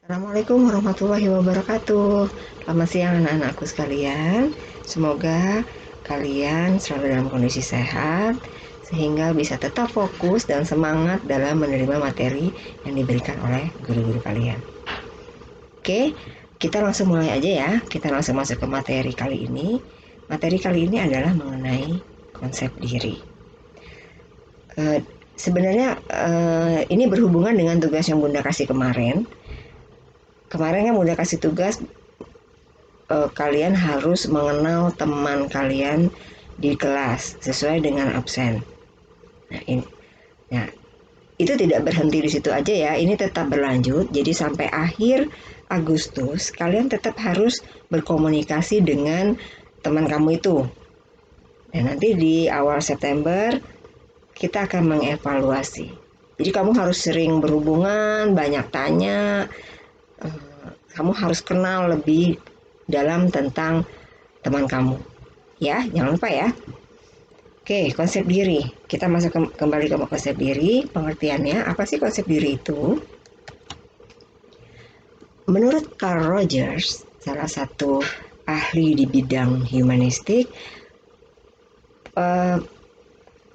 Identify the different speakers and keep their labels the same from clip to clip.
Speaker 1: Assalamualaikum warahmatullahi wabarakatuh. Selamat siang anak-anakku sekalian. Semoga kalian selalu dalam kondisi sehat sehingga bisa tetap fokus dan semangat dalam menerima materi yang diberikan oleh guru-guru kalian. Oke, kita langsung mulai aja ya. Kita langsung masuk ke materi kali ini. Materi kali ini adalah mengenai konsep diri. Sebenarnya ini berhubungan dengan tugas yang Bunda kasih kemarin. Kemarin kan Bunda kasih tugas kalian harus mengenal teman kalian di kelas sesuai dengan absen. Nah, itu tidak berhenti di situ aja ya. Ini tetap berlanjut. Jadi sampai akhir Agustus kalian tetap harus berkomunikasi dengan teman kamu itu. Dan nanti di awal September kita akan mengevaluasi. Jadi kamu harus sering berhubungan, banyak tanya. Kamu harus kenal lebih dalam tentang teman kamu. Ya, jangan lupa ya. Oke, konsep diri. Kita masuk kembali ke konsep diri. Pengertiannya, apa sih konsep diri itu? Menurut Carl Rogers, salah satu ahli di bidang humanistik,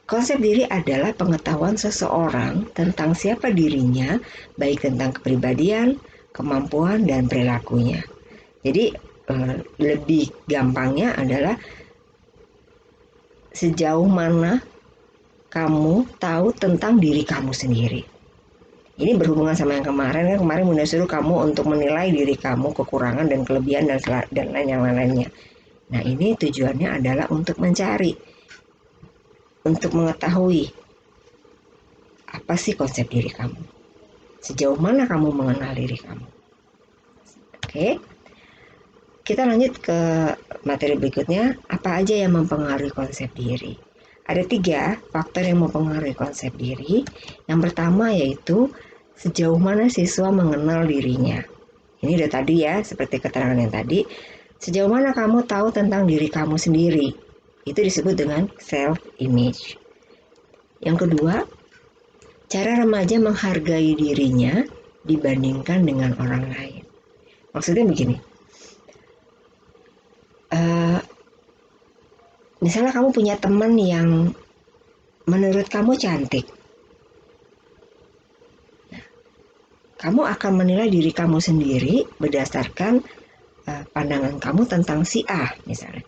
Speaker 1: konsep diri adalah pengetahuan seseorang tentang siapa dirinya, baik tentang kepribadian, kemampuan, dan perilakunya. Jadi lebih gampangnya adalah sejauh mana kamu tahu tentang diri kamu sendiri. Ini berhubungan sama yang kemarin kan. Kemarin Bunda suruh kamu untuk menilai diri kamu, kekurangan dan kelebihan dan lain-lainnya. Nah, ini tujuannya adalah untuk mencari, untuk mengetahui apa sih konsep diri kamu, sejauh mana kamu mengenal diri kamu. Oke, kita lanjut ke materi berikutnya. Apa aja yang mempengaruhi konsep diri? Ada 3 faktor yang mempengaruhi konsep diri. Yang pertama yaitu sejauh mana siswa mengenal dirinya. Ini udah tadi ya, seperti keterangan yang tadi. Sejauh mana kamu tahu tentang diri kamu sendiri. Itu disebut dengan self-image. Yang kedua, cara remaja menghargai dirinya dibandingkan dengan orang lain. Maksudnya begini, misalnya kamu punya teman yang menurut kamu cantik, kamu akan menilai diri kamu sendiri berdasarkan pandangan kamu tentang si A misalnya.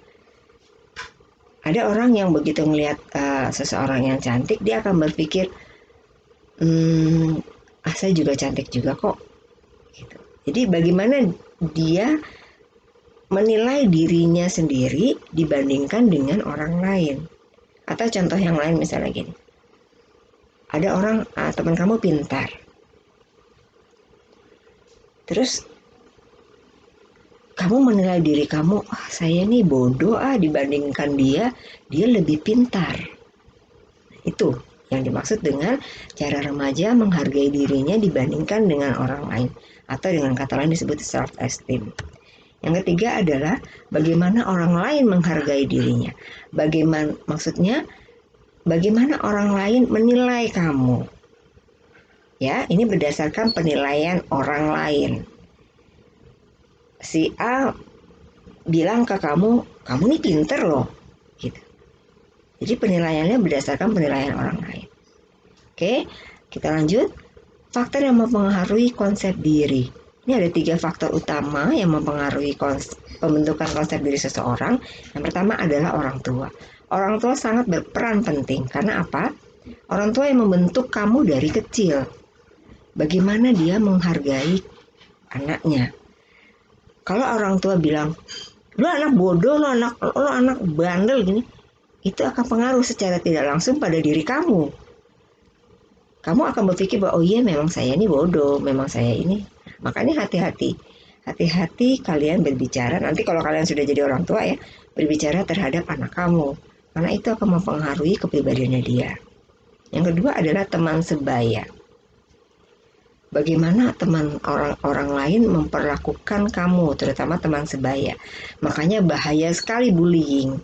Speaker 1: Ada orang yang begitu melihat seseorang yang cantik, dia akan berpikir, saya juga cantik juga kok. Gitu. Jadi bagaimana dia menilai dirinya sendiri dibandingkan dengan orang lain. Atau contoh yang lain misalnya gini, ada orang, teman kamu pintar, terus kamu menilai diri kamu, saya nih bodoh dibandingkan dia lebih pintar. Itu yang dimaksud dengan cara remaja menghargai dirinya dibandingkan dengan orang lain, atau dengan kata lain disebut self-esteem. Yang ketiga adalah bagaimana orang lain menghargai dirinya. Bagaimana orang lain menilai kamu. Ya, ini berdasarkan penilaian orang lain. Si A bilang ke kamu, kamu nih pinter loh. Gitu. Jadi penilaiannya berdasarkan penilaian orang lain. Oke, kita lanjut. Faktor yang mempengaruhi konsep diri. Ini ada 3 faktor utama yang mempengaruhi pembentukan konsep diri seseorang. Yang pertama adalah orang tua. Orang tua sangat berperan penting. Karena apa? Orang tua yang membentuk kamu dari kecil. Bagaimana dia menghargai anaknya. Kalau orang tua bilang, lo anak bodoh, lo anak bandel gini, itu akan pengaruh secara tidak langsung pada diri kamu. Kamu akan berpikir bahwa oh iya memang saya ini bodoh, memang saya ini. Makanya hati-hati kalian berbicara. Nanti kalau kalian sudah jadi orang tua ya, berbicara terhadap anak kamu, karena itu akan mempengaruhi kepribadiannya dia. Yang kedua adalah teman sebaya. Bagaimana teman orang lain memperlakukan kamu, terutama teman sebaya. Makanya bahaya sekali bullying,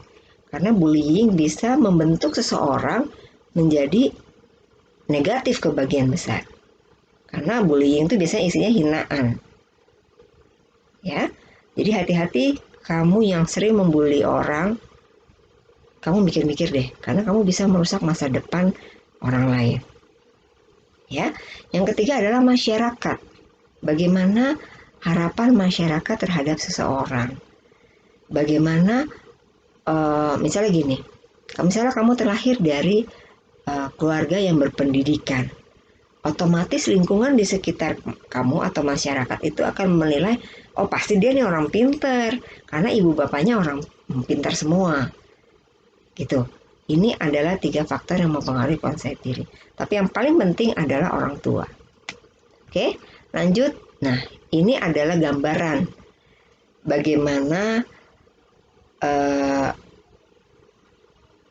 Speaker 1: karena bullying bisa membentuk seseorang menjadi negatif ke bagian besar. Karena bullying itu biasanya isinya hinaan. ya. Jadi hati-hati kamu yang sering membuli orang, kamu mikir-mikir deh, karena kamu bisa merusak masa depan orang lain. Ya. Yang ketiga adalah masyarakat. Bagaimana harapan masyarakat terhadap seseorang? Bagaimana misalnya gini, misalnya kamu terlahir dari keluarga yang berpendidikan, otomatis lingkungan di sekitar kamu atau masyarakat itu akan menilai, oh pasti dia nih orang pintar, karena ibu bapaknya orang pintar semua, gitu. Ini adalah 3 faktor yang mempengaruhi konsep diri. Tapi yang paling penting adalah orang tua. Oke, lanjut. Nah, ini adalah gambaran bagaimana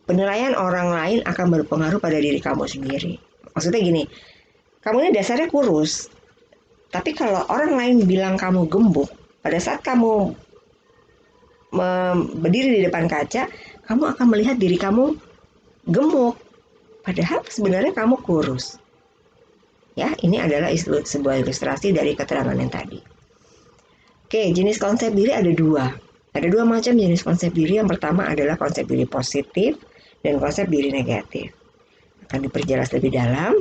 Speaker 1: penilaian orang lain akan berpengaruh pada diri kamu sendiri. Maksudnya gini, kamu ini dasarnya kurus, tapi kalau orang lain bilang kamu gemuk, pada saat kamu berdiri di depan kaca, kamu akan melihat diri kamu gemuk, padahal sebenarnya kamu kurus. Ya, ini adalah sebuah ilustrasi dari keterangan yang tadi. Oke, jenis konsep diri ada 2. Ada 2 macam jenis konsep diri. Yang pertama adalah konsep diri positif dan konsep diri negatif. Akan diperjelas lebih dalam.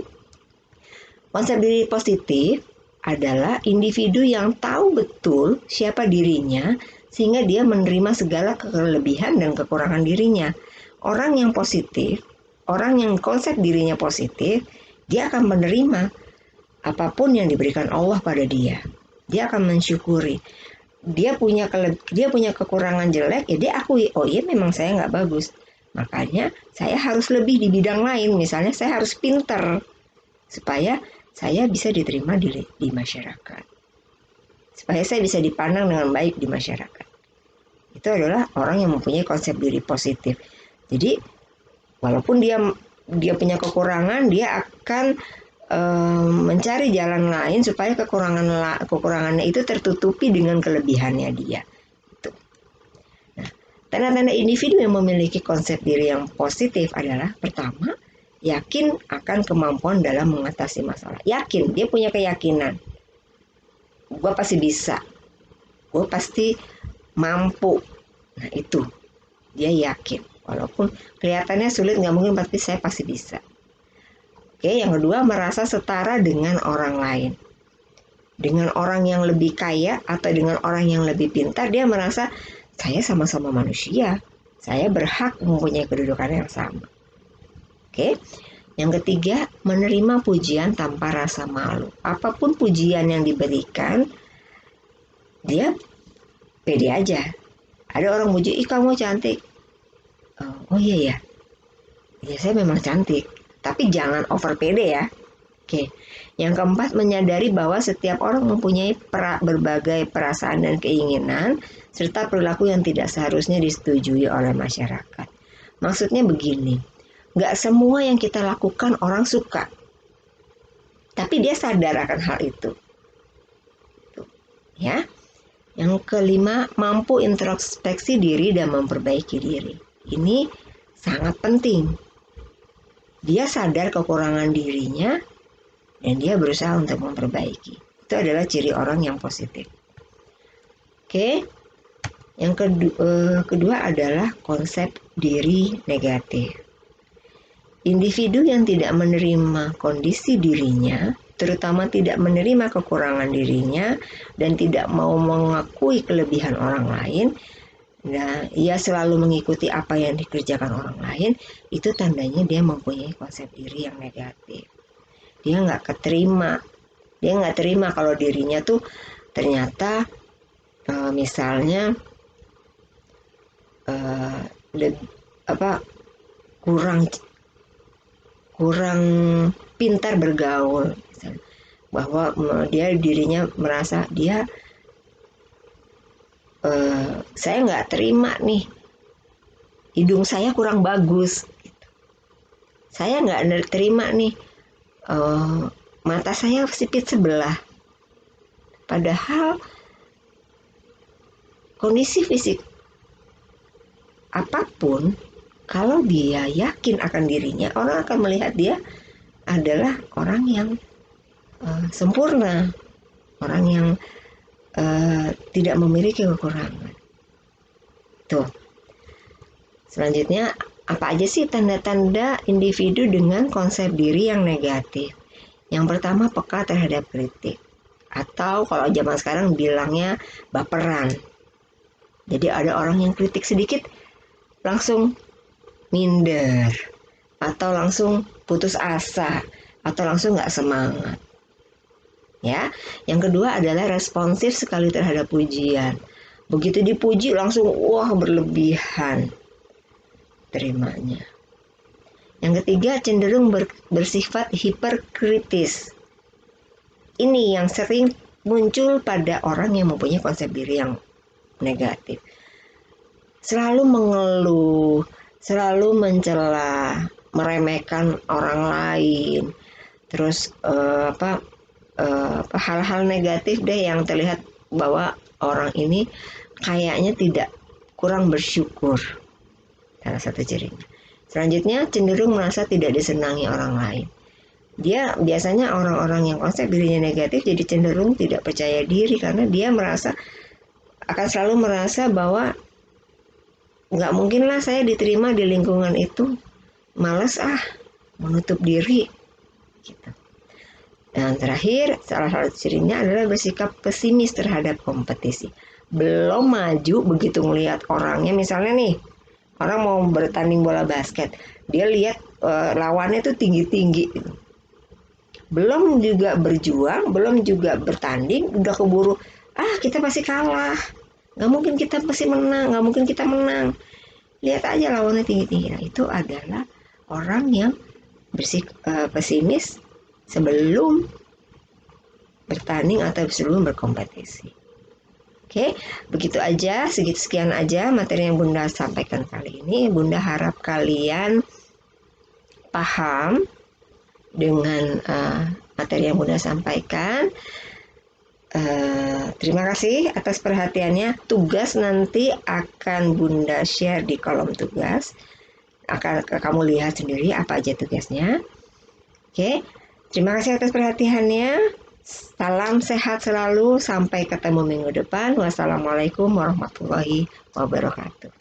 Speaker 1: Konsep diri positif adalah individu yang tahu betul siapa dirinya sehingga dia menerima segala kelebihan dan kekurangan dirinya. Orang yang positif, orang yang konsep dirinya positif, dia akan menerima apapun yang diberikan Allah pada dia. Dia akan mensyukuri. Dia punya kekurangan jelek, ya dia akui, oh iya memang saya nggak bagus. Makanya saya harus lebih di bidang lain. Misalnya saya harus pinter supaya saya bisa diterima di masyarakat. Supaya saya bisa dipandang dengan baik di masyarakat. Itu adalah orang yang mempunyai konsep diri positif. Jadi walaupun dia punya kekurangan, dia akan mencari jalan lain supaya kekurangannya itu tertutupi dengan kelebihannya dia. Itu. Nah, tanda-tanda individu yang memiliki konsep diri yang positif adalah pertama, yakin akan kemampuan dalam mengatasi masalah. Yakin, dia punya keyakinan. Gue pasti bisa. Gue pasti mampu. Nah itu, dia yakin. Walaupun kelihatannya sulit, nggak mungkin, tapi saya pasti bisa. Oke, yang kedua, merasa setara dengan orang lain. Dengan orang yang lebih kaya atau dengan orang yang lebih pintar, dia merasa saya sama-sama manusia. Saya berhak mempunyai kedudukan yang sama. Oke. Yang ketiga, menerima pujian tanpa rasa malu. Apapun pujian yang diberikan, dia pede aja. Ada orang muji, ih kamu cantik. Oh iya ya. Ya saya memang cantik. Tapi jangan over pede ya. Oke. Yang keempat, menyadari bahwa setiap orang mempunyai berbagai perasaan dan keinginan serta perilaku yang tidak seharusnya disetujui oleh masyarakat. Maksudnya begini, gak semua yang kita lakukan orang suka. Tapi dia sadar akan hal itu. Ya. Yang kelima, mampu introspeksi diri dan memperbaiki diri. Ini sangat penting. Dia sadar kekurangan dirinya dan dia berusaha untuk memperbaiki. Itu adalah ciri orang yang positif. Oke. Yang kedua adalah konsep diri negatif. Individu yang tidak menerima kondisi dirinya, terutama tidak menerima kekurangan dirinya dan tidak mau mengakui kelebihan orang lain, nah, ia selalu mengikuti apa yang dikerjakan orang lain, itu tandanya dia mempunyai konsep diri yang negatif. Dia nggak terima kalau dirinya tuh ternyata misalnya kurang pintar bergaul, misalnya. Bahwa dirinya merasa saya nggak terima nih, hidung saya kurang bagus, saya nggak terima nih, mata saya sipit sebelah. Padahal kondisi fisik apapun, kalau dia yakin akan dirinya, orang akan melihat dia adalah orang yang sempurna, orang yang tidak memiliki kekurangan. Tuh. Selanjutnya, apa aja sih tanda-tanda individu dengan konsep diri yang negatif? Yang pertama, peka terhadap kritik. Atau kalau zaman sekarang bilangnya baperan. Jadi ada orang yang kritik sedikit langsung minder, atau langsung putus asa, atau langsung nggak semangat. Ya, yang kedua adalah responsif sekali terhadap pujian. Begitu dipuji langsung wah berlebihan terimanya. Yang ketiga cenderung bersifat hiperkritis. Ini yang sering muncul pada orang yang mempunyai konsep diri yang negatif. Selalu mengeluh, selalu mencela, meremehkan orang lain. Terus hal-hal negatif deh yang terlihat bahwa orang ini kayaknya tidak kurang bersyukur. Salah satu cirinya. Selanjutnya cenderung merasa tidak disenangi orang lain. Dia biasanya orang-orang yang konsep dirinya negatif jadi cenderung tidak percaya diri karena dia akan selalu merasa bahwa nggak mungkin lah saya diterima di lingkungan itu, malas menutup diri gitu. Dan terakhir, salah satu cirinya adalah bersikap pesimis terhadap kompetisi. Belum maju begitu melihat orangnya, misalnya nih orang mau bertanding bola basket, dia lihat lawannya tuh tinggi-tinggi gitu. Belum juga berjuang, belum juga bertanding, udah keburu kita pasti kalah, nggak mungkin kita pasti menang, nggak mungkin kita menang. Lihat aja lawannya tinggi-tinggi. Nah, itu adalah orang yang pesimis sebelum bertanding atau sebelum berkompetisi. Oke, begitu aja, sekian aja materi yang Bunda sampaikan kali ini. Bunda harap kalian paham dengan materi yang Bunda sampaikan. Terima kasih atas perhatiannya. Tugas nanti akan Bunda share di kolom tugas. Akan kamu lihat sendiri apa aja tugasnya. Oke, terima kasih atas perhatiannya. Salam sehat selalu. Sampai ketemu minggu depan. Wassalamualaikum warahmatullahi wabarakatuh.